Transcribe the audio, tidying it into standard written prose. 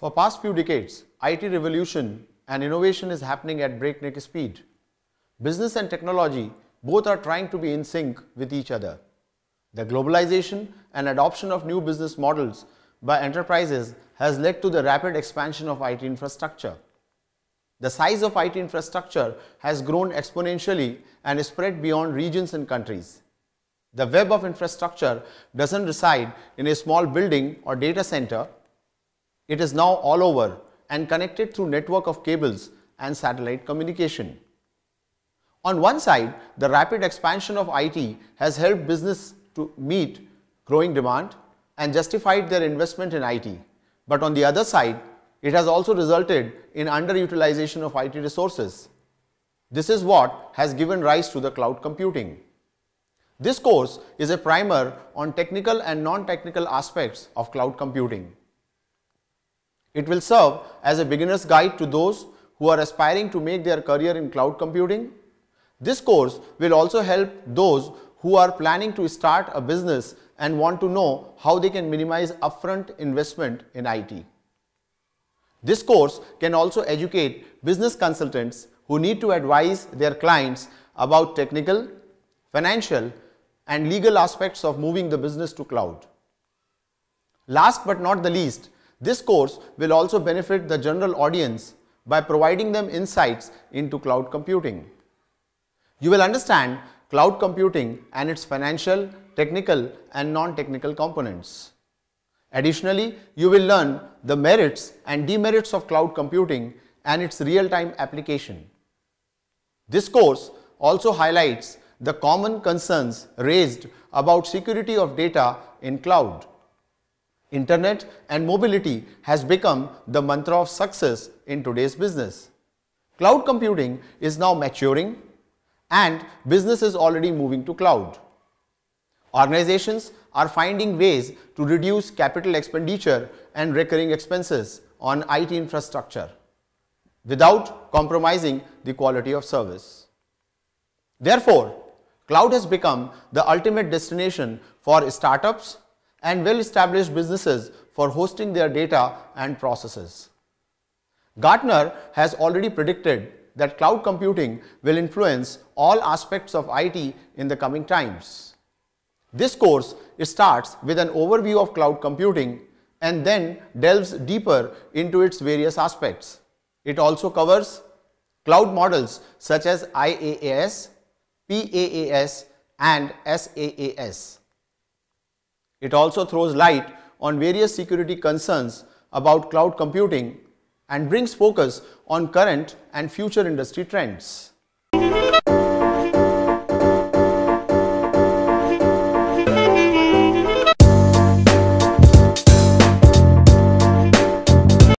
For past few decades, IT revolution and innovation is happening at breakneck speed. Business and technology both are trying to be in sync with each other. The globalization and adoption of new business models by enterprises has led to the rapid expansion of IT infrastructure. The size of IT infrastructure has grown exponentially and is spread beyond regions and countries. The web of infrastructure doesn't reside in a small building or data center. It is now all over and connected through network of cables and satellite communication. On one side, the rapid expansion of IT has helped business to meet growing demand and justified their investment in IT. But on the other side, it has also resulted in underutilization of IT resources. This is what has given rise to the cloud computing. This course is a primer on technical and non-technical aspects of cloud computing. It will serve as a beginner's guide to those who are aspiring to make their career in cloud computing. This course will also help those who are planning to start a business and want to know how they can minimize upfront investment in IT. This course can also educate business consultants who need to advise their clients about technical, financial, and legal aspects of moving the business to cloud. Last but not the least, this course will also benefit the general audience by providing them insights into cloud computing. You will understand cloud computing and its financial, technical, and non-technical components. Additionally, you will learn the merits and demerits of cloud computing and its real-time application. This course also highlights the common concerns raised about security of data in cloud. Internet and mobility has become the mantra of success in today's business. Cloud computing is now maturing and business is already moving to cloud. Organizations are finding ways to reduce capital expenditure and recurring expenses on IT infrastructure without compromising the quality of service. Therefore, cloud has become the ultimate destination for startups and well-established businesses for hosting their data and processes. Gartner has already predicted that cloud computing will influence all aspects of IT in the coming times. This course starts with an overview of cloud computing and then delves deeper into its various aspects. It also covers cloud models such as IaaS, PaaS, and SaaS. It also throws light on various security concerns about cloud computing and brings focus on current and future industry trends.